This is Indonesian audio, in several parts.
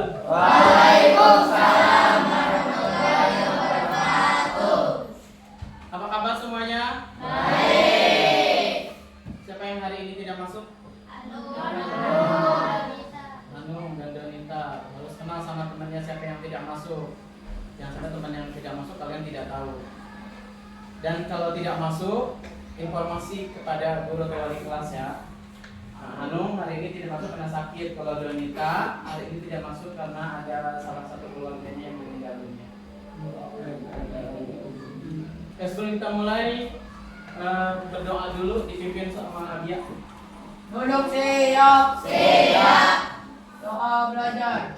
Waalaikumsalam warahmatullahi wabarakatuh. Apa kabar semuanya? Baik. Siapa yang hari ini tidak masuk? Anung dan Donita. Harus kenal sama temannya siapa yang tidak masuk. Jangan sampai teman yang tidak masuk kalian tidak tahu. Dan kalau tidak masuk, informasi kepada guru atau wali kelas ya. Anung hari ini tidak masuk karena sakit. Kalau Donita hari ini tidak masuk karena ada salah satu keluarganya yang meninggal dunia. Sebelum kita mulai berdoa dulu dipimpin sama Abia. Duduk siap. Siap. Doa belajar.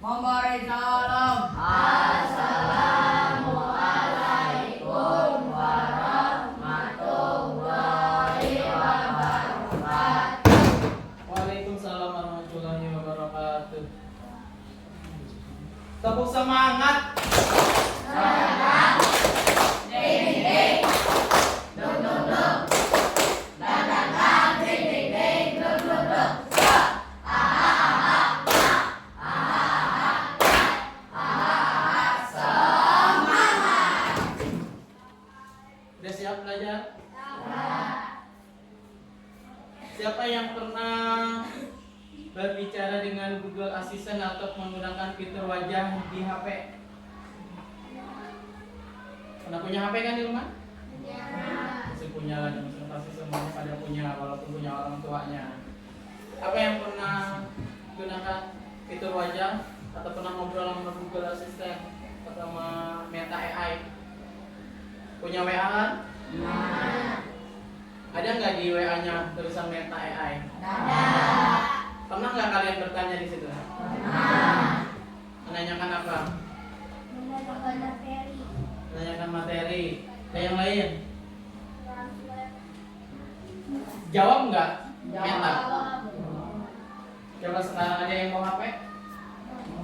Memberi salam. Assalamualaikum warahmatullahi wabarakatuh. Waalaikumsalam warahmatullahi wabarakatuh. Tepuk semangat. Udah siap belajar? Siapa yang pernah berbicara dengan Google Assistant atau menggunakan fitur wajah di HP? Pernah punya HP kan di rumah? Pasti punya lah, pasti semuanya pada punya, walaupun punya orang tuanya. Apa yang pernah gunakan fitur wajah atau pernah ngobrol sama Google Assistant atau sama Meta AI? Punya WA kan? Ada nggak di WA-nya tulisan Meta AI? Pernah nggak kalian bertanya di situ? Menanyakan apa? Menanyakan materi. Ada yang lain? Jawab nggak? Meta. Coba sekarang ada yang mau HP?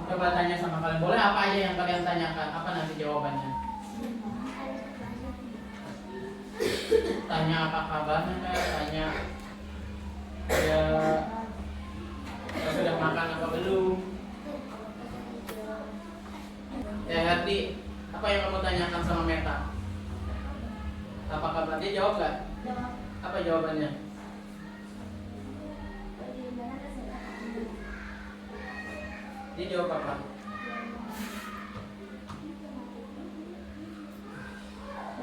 Coba tanya sama kalian. Boleh apa aja yang kalian tanyakan? Apa nanti jawabannya? Tanya apa kabarnya, tanya ya sudah makan apa belum. Ya Herdi, apa yang kamu tanyakan sama Meta? Apa kabar? Dia jawab gak? Apa jawabannya? Dia jawab apa?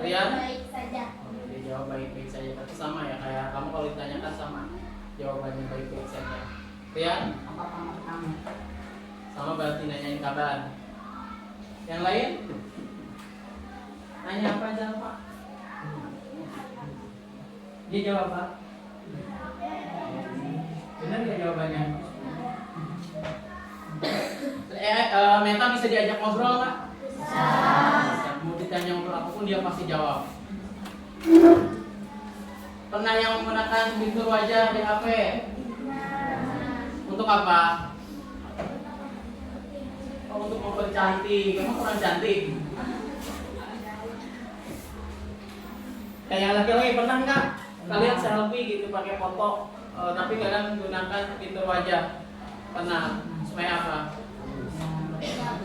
Rian? Baik saja. Dia jawab baik-baik saja. Tapi sama ya, kayak kamu kalau ditanyakan sama jawabannya baik-baik saja. Rian? Apa kabar kamu? Sama berarti nanyain kabar. Yang lain? Nanya apa aja Pak? Dia jawab apa? Benar nggak jawabannya? Meta bisa diajak ngobrol nggak? Mau ditanya ngobrol apapun dia pasti jawab. Pernah yang menggunakan fitur wajah di HP? Untuk apa? Oh, untuk mempercantik. Kamu kurang cantik. Kayak yang laki-laki pernah nggak kalian selfie gitu pakai foto, tapi kalian gunakan fitur wajah? Pernah? Supaya apa?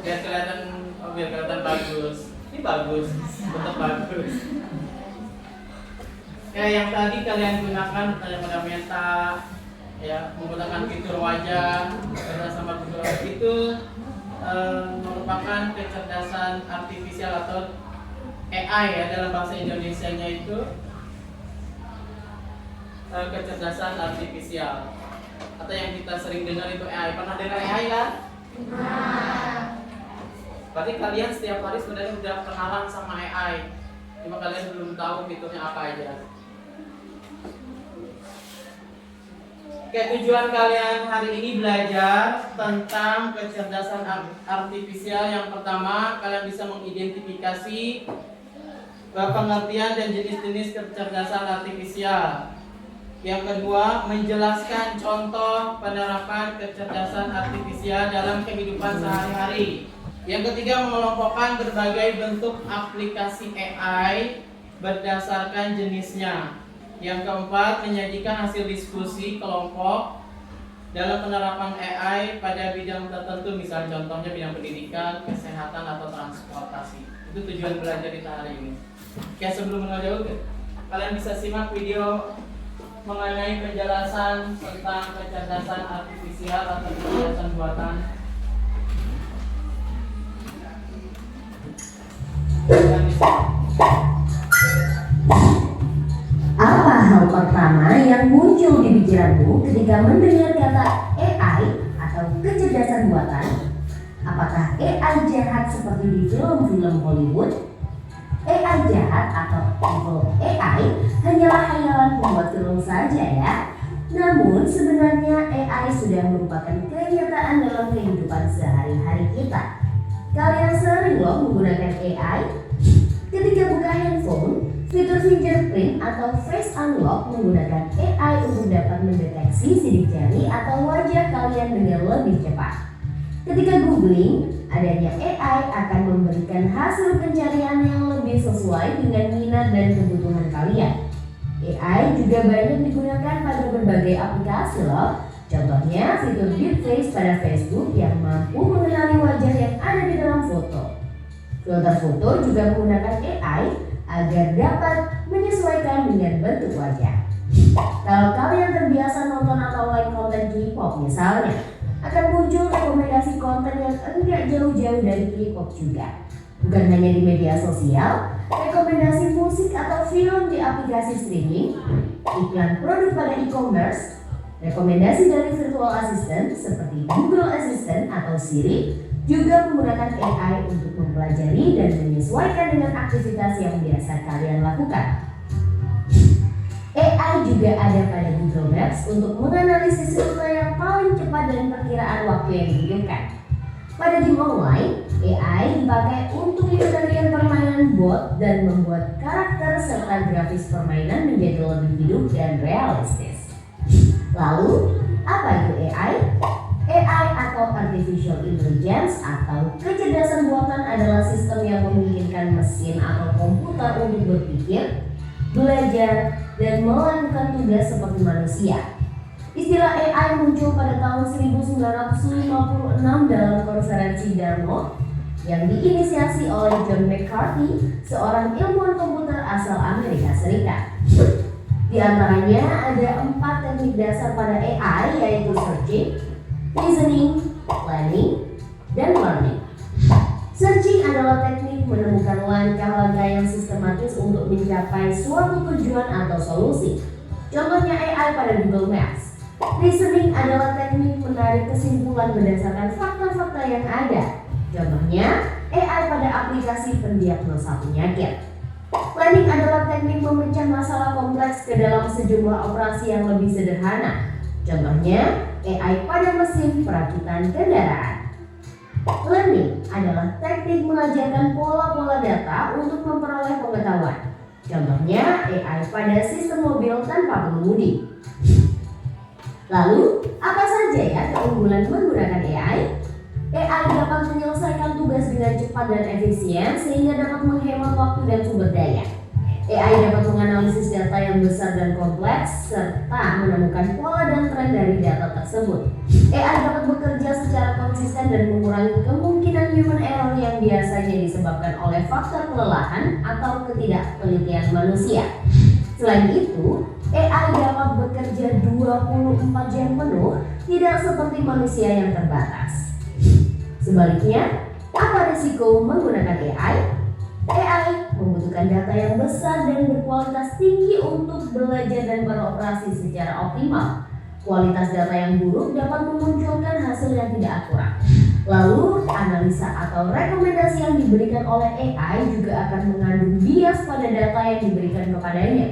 Biar kelihatan bagus. Ini bagus, tetap bagus. Kayak yang tadi kalian gunakan pada Meta, ya menggunakan fitur wajah bersama Google itu merupakan kecerdasan artifisial atau AI ya dalam bahasa Indonesianya itu kecerdasan artifisial atau yang kita sering dengar itu AI. Pernah dengar AI kan? Berarti kalian setiap hari sebenarnya sudah kenalan sama AI, cuma kalian belum tahu fiturnya apa aja. Oke, tujuan kalian hari ini belajar tentang kecerdasan artifisial. Yang pertama, kalian bisa mengidentifikasi pengertian dan jenis-jenis kecerdasan artifisial. Yang kedua, menjelaskan contoh penerapan kecerdasan artifisial dalam kehidupan sehari-hari. Yang ketiga, mengelompokkan berbagai bentuk aplikasi AI berdasarkan jenisnya. Yang keempat, menyajikan hasil diskusi kelompok dalam penerapan AI pada bidang tertentu, misalnya contohnya bidang pendidikan, kesehatan, atau transportasi. Itu tujuan belajar kita hari ini. Oke, sebelum menolak jauh, kalian bisa simak video mengenai penjelasan tentang kecerdasan artifisial atau kecerdasan buatan. Apa hal pertama yang muncul di pikiranmu ketika mendengar kata AI atau kecerdasan buatan? Apakah AI jahat seperti di film-film Hollywood? AI jahat atau evil AI hanyalah khayalan pembuat film saja ya. Namun sebenarnya AI sudah merupakan kenyataan dalam kehidupan sehari-hari kita. Kalian sering loh menggunakan AI. Ketika buka handphone, fitur fingerprint atau face unlock menggunakan AI untuk dapat mendeteksi sidik jari atau wajah kalian dengan lebih cepat. Ketika googling, adanya AI akan memberikan hasil pencarian yang lebih sesuai dengan minat dan kebutuhan kalian. AI juga banyak digunakan pada berbagai aplikasi loh. Contohnya fitur deepfake pada Facebook yang mampu mengenali wajah yang ada di dalam foto. Filter foto juga menggunakan AI agar dapat menyesuaikan dengan bentuk wajah. Kalau kalian terbiasa nonton atau like konten K-pop misalnya, akan muncul rekomendasi konten yang enggak jauh-jauh dari K-pop juga. Bukan hanya di media sosial, rekomendasi musik atau film di aplikasi streaming, iklan produk pada e-commerce, rekomendasi dari virtual assistant seperti Google Assistant atau Siri juga menggunakan AI untuk mempelajari dan menyesuaikan dengan aktivitas yang biasa kalian lakukan. AI juga ada pada Google Maps untuk menganalisis rute yang paling cepat dan perkiraan waktu yang dibutuhkan. Pada game online, AI dipakai untuk mengendalikan permainan bot dan membuat karakter serta grafis permainan menjadi lebih hidup dan realistis. Lalu, apa itu AI? AI atau Artificial Intelligence atau kecerdasan buatan adalah sistem yang memungkinkan mesin atau komputer untuk berpikir, belajar, dan melakukan tugas seperti manusia. Istilah AI muncul pada tahun 1956 dalam konferensi Dartmouth yang diinisiasi oleh John McCarthy, seorang ilmuwan komputer asal Amerika Serikat. Di antaranya ada 4 teknik dasar pada AI, yaitu searching, listening, planning, dan learning. Searching adalah teknik menemukan langkah-langkah yang sistematis untuk mencapai suatu tujuan atau solusi. Contohnya AI pada Google Maps. Listening adalah teknik menarik kesimpulan berdasarkan fakta-fakta yang ada. Contohnya AI pada aplikasi pendiagnosa penyakit. Planning adalah teknik memecah masalah kompleks ke dalam sejumlah operasi yang lebih sederhana. Contohnya AI pada mesin perakitan kendaraan. Learning adalah teknik mengajarkan pola-pola data untuk memperoleh pengetahuan. Contohnya AI pada sistem mobil tanpa pengemudi. Lalu, apa saja ya keunggulan menggunakan AI? AI dapat menyelesaikan tugas dengan cepat dan efisien sehingga dapat menghemat waktu dan sumber daya. AI dapat menganalisis data yang besar dan kompleks serta menemukan pola dan tren dari data tersebut. AI dapat bekerja secara konsisten dan mengurangi kemungkinan human error yang biasanya disebabkan oleh faktor kelelahan atau ketidaktelitian manusia. Selain itu, AI dapat bekerja 24 jam penuh, tidak seperti manusia yang terbatas. Sebaliknya, apa risiko menggunakan AI? AI membutuhkan data yang besar dan berkualitas tinggi untuk belajar dan beroperasi secara optimal. Kualitas data yang buruk dapat memunculkan hasil yang tidak akurat. Lalu, analisa atau rekomendasi yang diberikan oleh AI juga akan mengandung bias pada data yang diberikan kepadanya.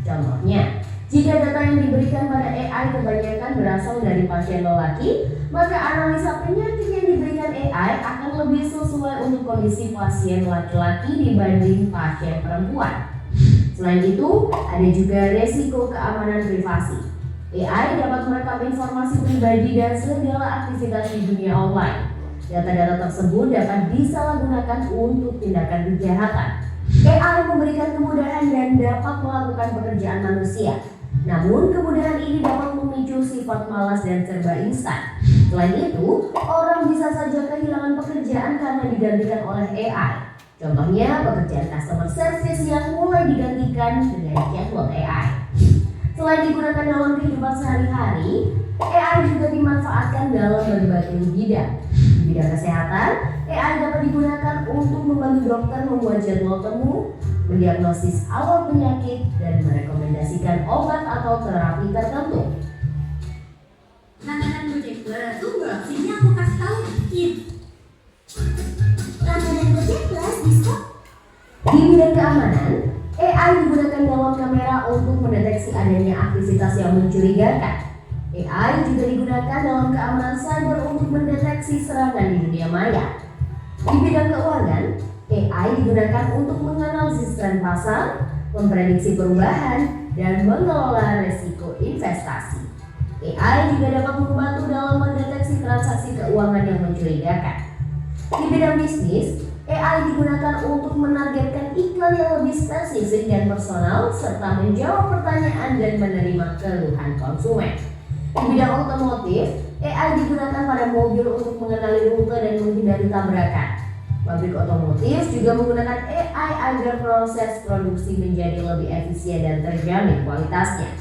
Contohnya, jika data yang diberikan pada AI kebanyakan berasal dari pasien lelaki, maka analisa penyakit yang diberikan AI akan lebih sesuai untuk kondisi pasien laki-laki dibanding pasien perempuan. Selain itu, ada juga resiko keamanan privasi. AI dapat merekam informasi pribadi dan segala aktivitas di dunia online. Data-data tersebut dapat disalahgunakan untuk tindakan kejahatan. AI memberikan kemudahan dan dapat melakukan pekerjaan manusia. Namun, kemudahan ini dapat memicu sifat malas dan serba instan. Selain itu, orang bisa saja kehilangan pekerjaan karena digantikan oleh AI. Contohnya, pekerjaan customer service yang mulai digantikan dengan chatbot AI. Selain digunakan dalam kehidupan sehari-hari, AI juga dimanfaatkan dalam berbagai bidang. Di bidang kesehatan, AI dapat digunakan untuk membantu dokter membuat jadwal temu, mendiagnosis awal penyakit, dan merekomendasikan obat atau terapi tertentu. Langganan Gojek Plus. Tunggu, sini aku kasih tahu dikit. Langganan Gojek Plus diskon. Di bidang keamanan, AI digunakan dalam kamera untuk mendeteksi adanya aktivitas yang mencurigakan. AI juga digunakan dalam keamanan cyber untuk mendeteksi serangan di dunia maya. Di bidang keuangan, AI digunakan untuk menganalisis tren pasar, memprediksi perubahan, dan mengelola risiko investasi. AI juga dapat membantu dalam mendeteksi transaksi keuangan yang mencurigakan. Di bidang bisnis, AI digunakan untuk menargetkan iklan yang lebih spesifik dan personal serta menjawab pertanyaan dan menerima keluhan konsumen. Di bidang otomotif, AI digunakan pada mobil untuk mengenali rute dan menghindari tabrakan. Pabrik otomotif juga menggunakan AI agar proses produksi menjadi lebih efisien dan terjamin kualitasnya.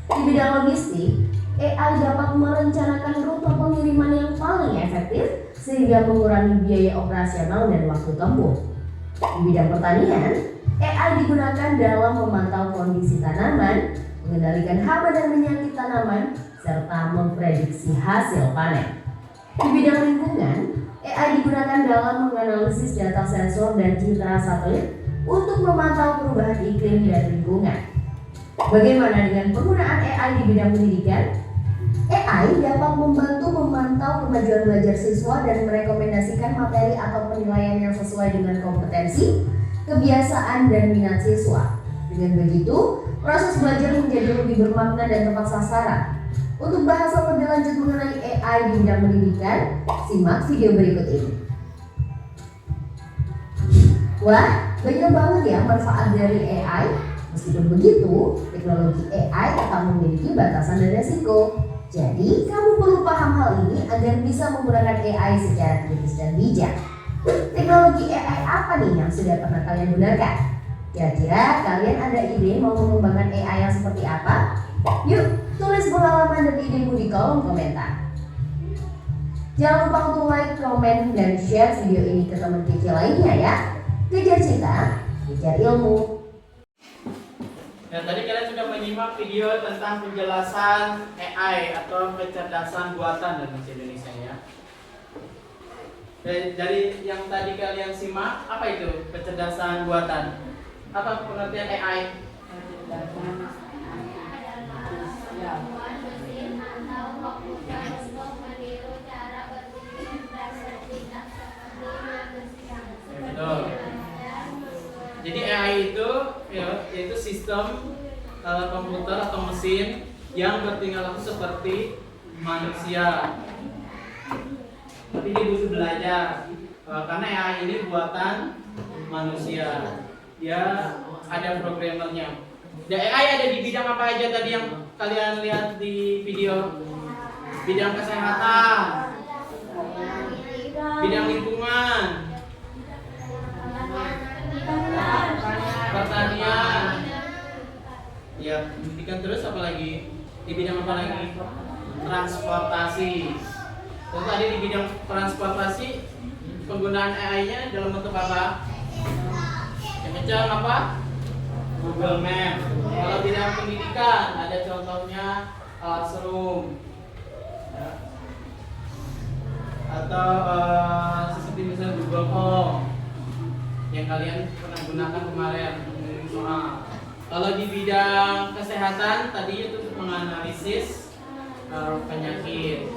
Di bidang logistik, AI dapat merencanakan rute pengiriman yang paling efektif sehingga mengurangi biaya operasional dan waktu tempuh. Di bidang pertanian, AI digunakan dalam memantau kondisi tanaman, mengendalikan hama dan penyakit tanaman, serta memprediksi hasil panen. Di bidang lingkungan, AI digunakan dalam menganalisis data sensor dan citra satelit untuk memantau perubahan iklim dan lingkungan. Bagaimana dengan penggunaan AI di bidang pendidikan? AI dapat membantu memantau kemajuan belajar siswa dan merekomendasikan materi atau penilaian yang sesuai dengan kompetensi, kebiasaan, dan minat siswa. Dengan begitu, proses belajar menjadi lebih bermakna dan tepat sasaran. Untuk bahasan lebih lanjut mengenai AI di bidang pendidikan, simak video berikut ini. Wah, banyak banget ya manfaat dari AI. Meskipun begitu, teknologi AI tetap memiliki batasan dan resiko. Jadi, kamu perlu paham hal ini agar bisa menggunakan AI secara kritis dan bijak. Teknologi AI apa nih yang sudah pernah kalian gunakan? Kira-kira kalian ada ide mau mengembangkan AI yang seperti apa? Yuk, tulis pengalaman dan idemu di kolom komentar. Jangan lupa untuk like, komen, dan share video ini ke teman kecil lainnya ya. Kejar cita, kejar ilmu. Ya, tadi kalian sudah menyimak video tentang penjelasan AI atau kecerdasan buatan dalam bahasa Indonesia ya. Dari yang tadi kalian simak, apa itu kecerdasan buatan? Apa pengertian AI? Betul. Jadi AI itu yaitu sistem komputer atau mesin yang bertingkah laku seperti manusia. Tapi dia butuh belajar karena AI ini buatan manusia. dia ada programmernya. Dan AI ada di bidang apa aja tadi yang kalian lihat di video? Bidang kesehatan, bidang lingkungan, pertanian. Ya, buktikan terus apa lagi? Di bidang apa lagi? Transportasi. Dan tadi di bidang transportasi penggunaan AI-nya dalam bentuk apa? Yang kencang apa? Google Map. Kalau bidang pendidikan ada contohnya Classroom. Ya. Atau seperti misalnya Google Home yang kalian pernah gunakan kemarin soal. Kalau di bidang kesehatan tadi itu menganalisis penyakit.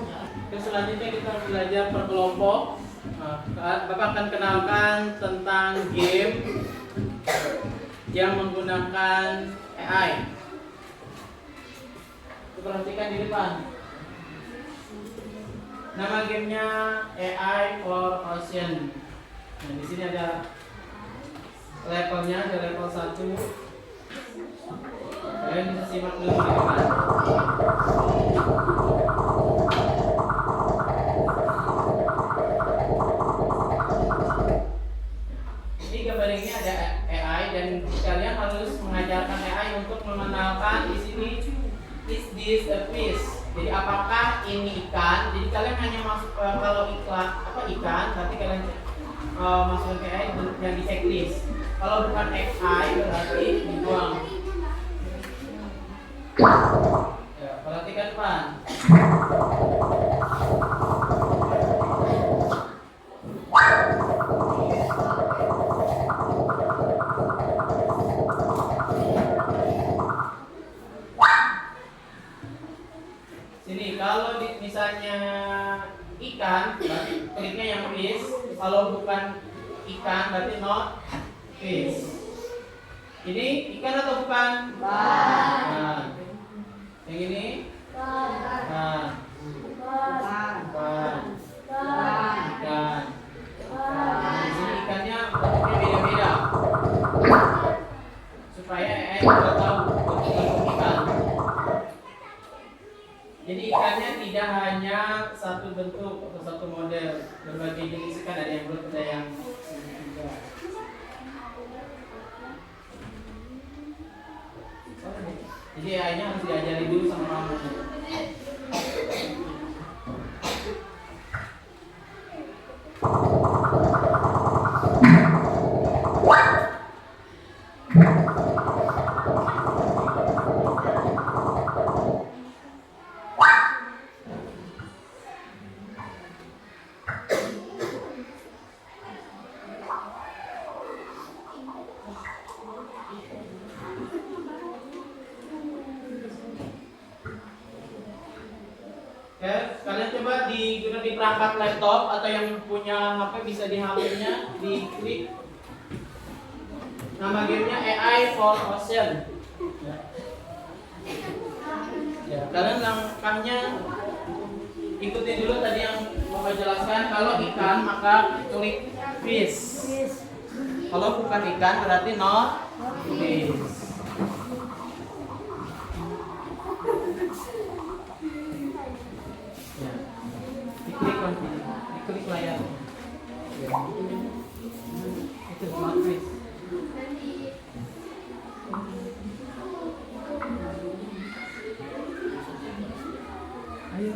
Terus selanjutnya kita belajar per kelompok. Bapak akan kenalkan tentang game yang menggunakan AI. Perhatikan di depan. Nama gamenya AI for Ocean. Nah, di sini ada levelnya, ada level 1. Kalian bisa simak dulu di depan. Ini gambar ini ada AI dan kalian harus mengajarkan AI untuk mengenalkan di sini is this a fish. Jadi apakah ini ikan? Jadi kalian hanya masuk kalau ikan, berarti kalian masukkan ke AI yang di checklist. Kalau bukan AI berarti dibuang. Ya, perhatikan Pan. Sini kalau misalnya ikan, berarti kliknya yang fish. Kalau bukan ikan berarti not fish. Ini ikan atau bukan? Nah, yang ini? Nah, bukan. Ikan. Di sini ikannya bentuknya beda-beda. Supaya AI juga tahu bentuk ikan. Jadi ikannya tidak hanya satu bentuk atau satu model. Berbagai jenis ikan, ada yang bulat, ada yang juga. Jadi AI-nya harus diajari dulu sama kamu. Kalian coba di perangkat laptop atau yang punya HP bisa di HP-nya diklik nama gamenya AI for Ocean. Ya, kalian langkahnya ikuti dulu tadi yang Bapak jelaskan. Kalau ikan maka klik fish. Kalau bukan ikan berarti not fish. Diklik layar. Itu not fish. Ayo.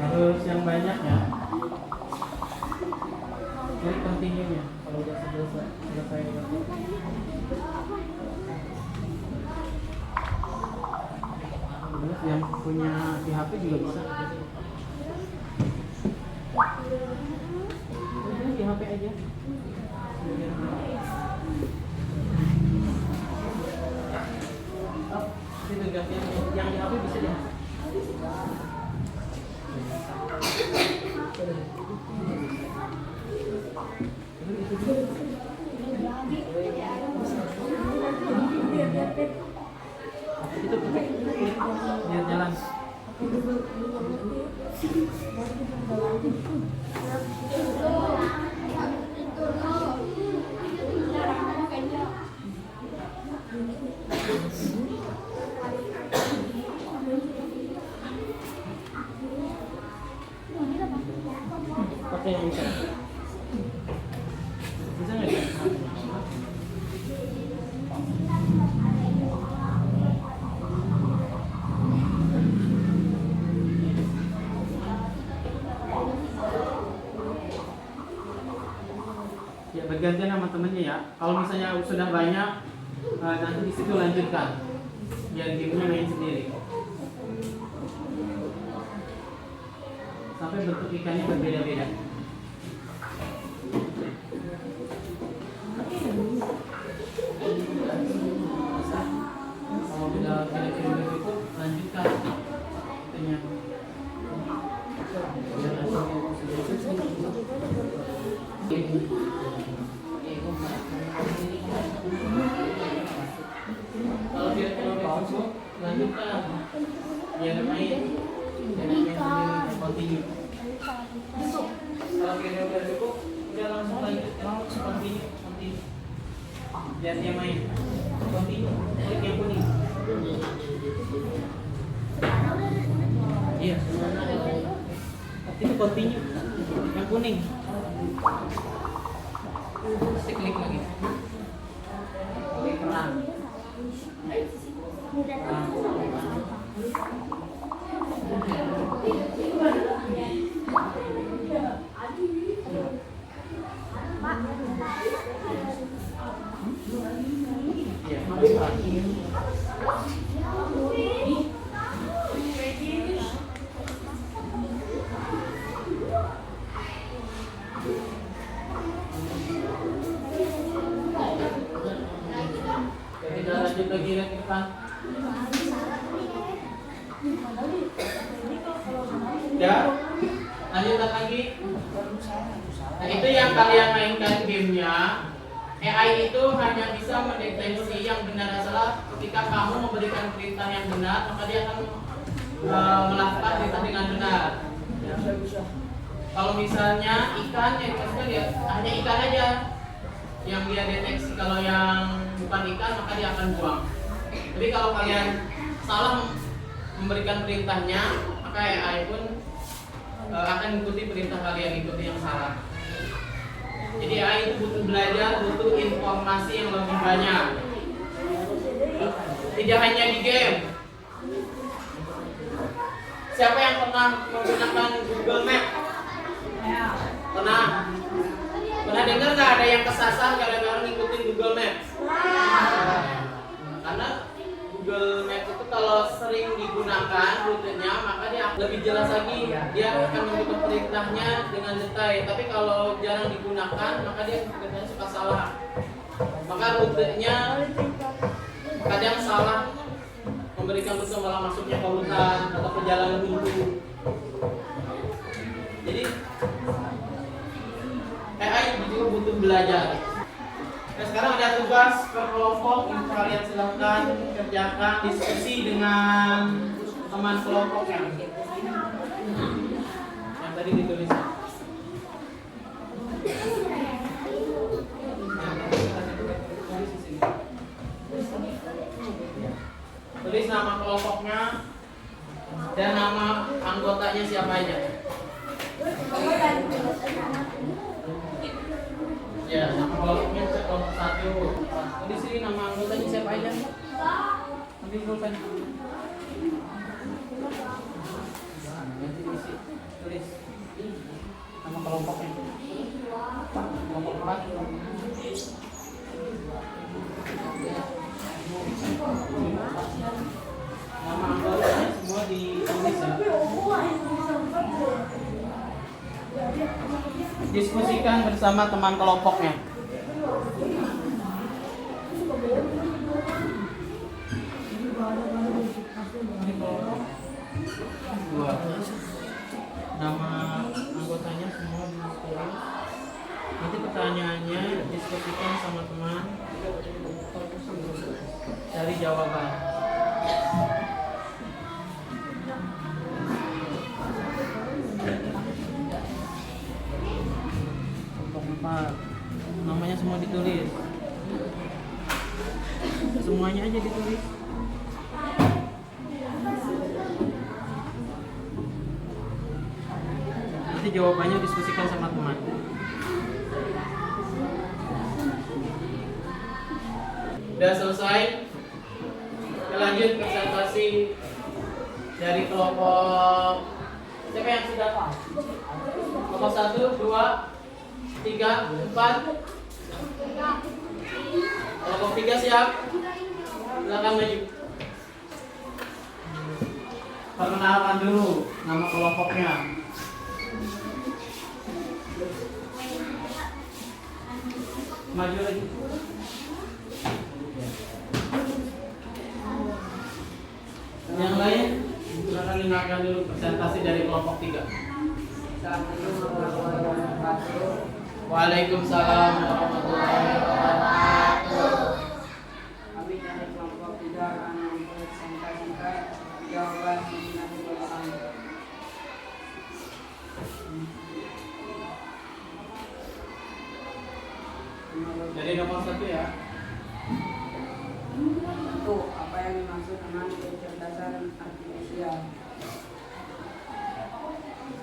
Harus yang banyak ya. Klik continue-nya kalau udah selesai. Terus yang punya di HP juga bisa. Di HP aja. Oh, itu yang di HP bisa ya. Itu Pakai yang bisa. Bisa nggak ya? Ya bergantian sama temennya ya. Kalau misalnya sudah banyak, nanti di situ lanjutkan. Biar gamenya main sendiri. Sampai bentuk ikannya berbeda-beda. Kalau sudah kira-kira cukup, lanjutkan. Itunya. Biar kalau kira-kira udah cukup, lanjutkan. Biar main sendiri, continue. Kalau kira-kira udah cukup, udah langsung lanjut, langsung continue. Biar dia main. Continue. Klik yang kuning. Iya. Tapi itu continue. Yang kuning. Pasti klik lagi. Klik perang. Kita lanjut lagi ke depan. Ya, lanjutkan lagi. Nah, itu yang kalian mainkan gamenya. AI itu hanya bisa mendeteksi yang benar dan salah ketika kamu memberikan perintah yang benar, maka dia akan melakukan perintah dengan benar. Ya. Kalau misalnya ikan yang dikasihkan ya hanya ikan aja yang dia deteksi, kalau yang bukan ikan maka dia akan buang. Tapi kalau kalian salah memberikan perintahnya, maka AI pun akan mengikuti perintah kalian, ikuti yang salah. Jadi AI itu butuh belajar, butuh informasi yang lebih banyak. Tidak hanya di game. Siapa yang pernah menggunakan Google Map? Pernah? Pernah dengar nggak ada yang kesasar gara-gara ngikutin Google Map? Karena Google Map itu kalau sering digunakan rutenya, maka dia lebih jelas lagi. Dia akan mengikuti perintahnya dengan detail. Tapi kalau jarang digunakan, maka dia kadang suka salah. Maka rutenya kadang salah, memberikan rute malah masuknya ke hutan atau perjalanan buntu. Jadi AI juga butuh belajar. Nah, sekarang ada tugas per kelompok yang kalian silakan kerjakan, diskusi dengan teman kelompoknya. Yang tadi ditulis. Tulis nama kelompoknya dan nama anggotanya siapa aja. Ya, nama kelompoknya kelompok 1. Tulis sini nama anggotanya siapa aja. Nanti pulpen. Nanti diisi. Tulis nama kelompoknya. Kelompok 4. Nama anggotanya semua ditulis ya. Diskusikan bersama teman kelompoknya. Dua. Nama anggotanya semua ditulis. Nanti pertanyaannya diskusikan sama teman. Cari jawaban. Kelompok 4. Namanya semua ditulis. semuanya aja ditulis. Nanti jawabannya diskusikan sama teman. Udah selesai. Kita lanjut presentasi dari kelompok. Siapa yang sudah tahu? Kelompok 1, 2, 3, 4. Kelompok 3 siap? Silakan maju. Perkenalkan dulu nama kelompoknya. Maju lagi. Yang lain, silakan dengarkan dulu presentasi dari kelompok 3. Waalaikumsalam warahmatullahi wabarakatuh. Kami dari kelompok 3 akan mempresentasikan jawaban mengenai pertanyaan. Dari nomor 1 ya. Satu, apa yang dimaksud dengan kecerdasan artifisial?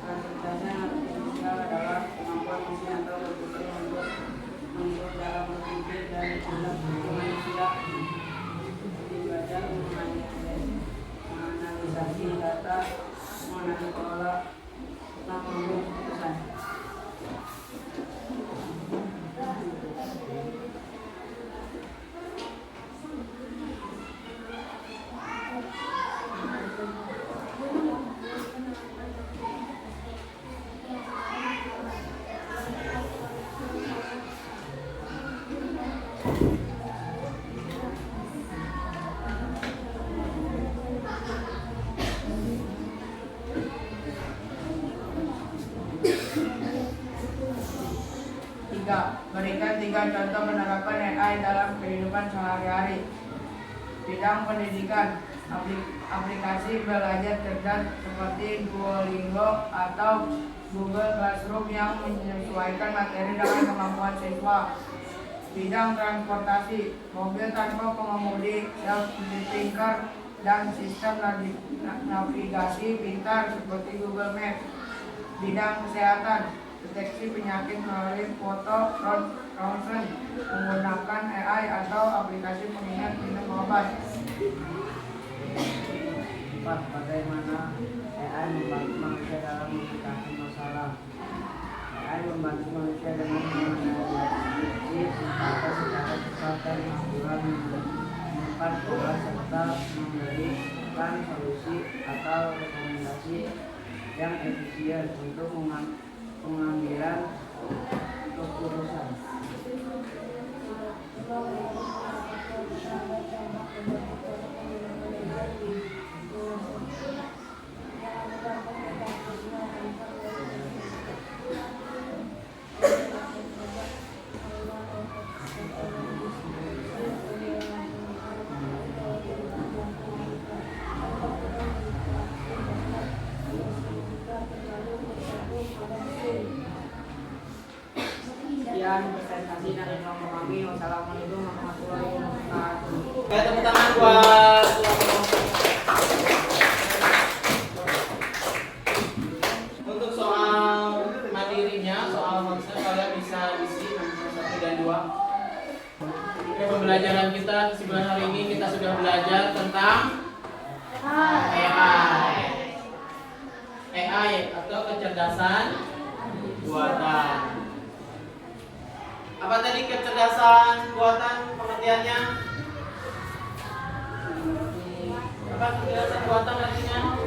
Kecerdasan artifisial adalah kemampuan mesin atau komputer untuk mengatur cara berpikir dan perilaku manusia, seperti belajar, menganalisasi data, mengenali pola, serta mengambil keputusan. Berikan 3 contoh penerapan AI dalam kehidupan sehari-hari. Bidang pendidikan, aplikasi belajar cerdas seperti Duolingo atau Google Classroom yang menyesuaikan materi dengan kemampuan siswa. Bidang transportasi, mobil tanpa pengemudi, self-driving car, dan sistem navigasi pintar seperti Google Maps. Bidang kesehatan, deteksi penyakit melalui foto ronsen menggunakan AI atau aplikasi pengingat minum obat. 4. Bagaimana AI membantu manusia dalam mengatasi masalah? AI membantu manusia dengan menganalisis data secara cepat dan akurat, menemukan pola serta memberikan solusi atau rekomendasi yang efisien untuk pengambilan keputusan. Sekian presentasi dari kelompok kami. Wassalamualaikum warahmatullahi wabarakatuh. Oke, tepuk tangan buat untuk soal mandirinya, soal konsep kalian bisa isi nomor 1 dan 2. Oke, pembelajaran kita sebulan hari ini kita sudah belajar tentang AI atau kecerdasan buatan. Apa tadi kecerdasan buatan pengertiannya? Apa kecerdasan buatan artinya?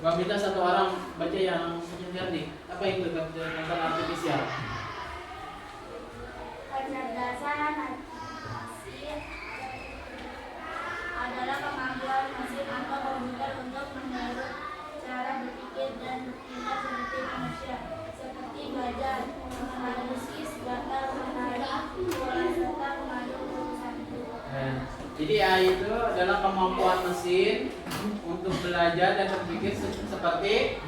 Gua minta satu orang baca yang sekian nih. Apa itu kecerdasan artifisial? Kecerdasan artifisial adalah kemampuan mesin atau komputer untuk meniru cara berpikir dan bertindak seperti manusia, seperti belajar, menganalisis data, mengenali Jadi AI itu adalah kemampuan mesin untuk belajar dan berpikir seperti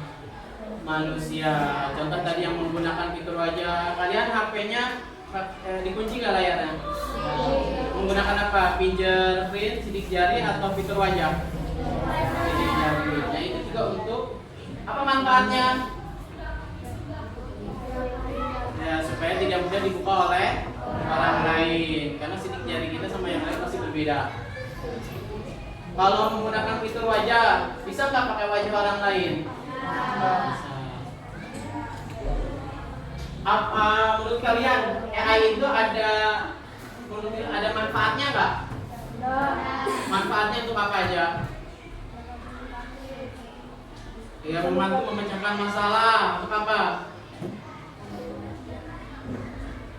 manusia. Contoh tadi yang menggunakan fitur wajah. Kalian HP-nya dikunci nggak layarnya? Menggunakan apa? Fingerprint, sidik jari, atau fitur wajah? Sidik jari. Nah itu juga untuk apa manfaatnya? Ya supaya tidak mudah dibuka oleh orang lain. Karena sidik jari kita sama yang lain pasti berbeda. Kalau menggunakan fitur wajah, bisa nggak pakai wajah orang lain? Bisa. Apa menurut kalian AI itu ada manfaatnya nggak? Manfaatnya untuk apa aja? Ya membantu memecahkan masalah. Untuk apa?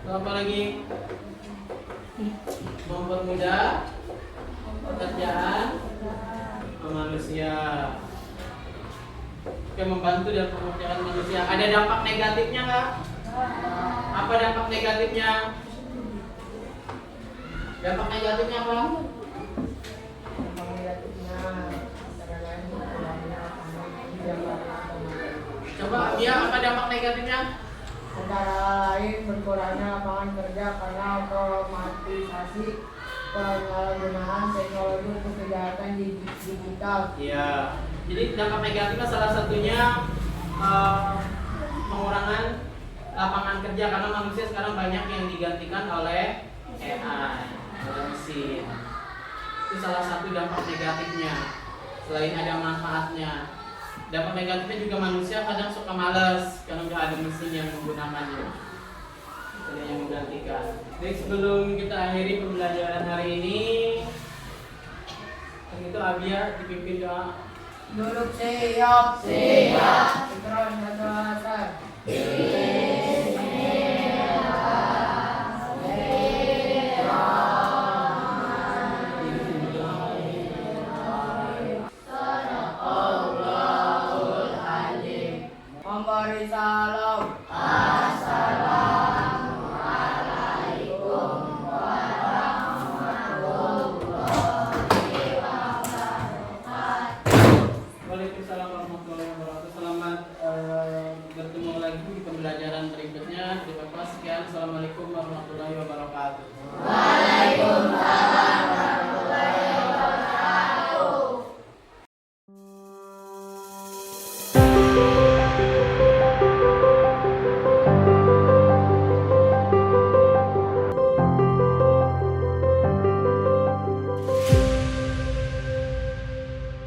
Untuk apa lagi? Mempermudah pekerjaan manusia. Oke, membantu dalam pekerjaan manusia. Ada dampak negatifnya nggak? Apa dampak negatifnya? Dampak negatifnya apa? Dampak negatifnya Coba dia apa dampak negatifnya? antara lain berkurangnya lapangan kerja karena otomatisasi penyalahgunaan teknologi untuk kejahatan digital. Iya. Jadi dampak negatifnya salah satunya pengurangan lapangan kerja karena manusia sekarang banyak yang digantikan oleh AI, oleh mesin. Itu salah satu dampak negatifnya. Selain ada manfaatnya, dampak negatifnya juga manusia kadang suka malas karena nggak ada mesin yang menggunakannya, ada yang menggantikan. Jadi sebelum kita akhiri pembelajaran hari ini, itu Abia dipimpin doa. Duduk siap. Ikrar dan memberi salam. Waalaikumsalam warahmatullahi wabarakatuh. Selamat bertemu lagi di pembelajaran berikutnya. Terima kasih sekian. Assalamualaikum warahmatullahi wabarakatuh. Waalaikumsalam.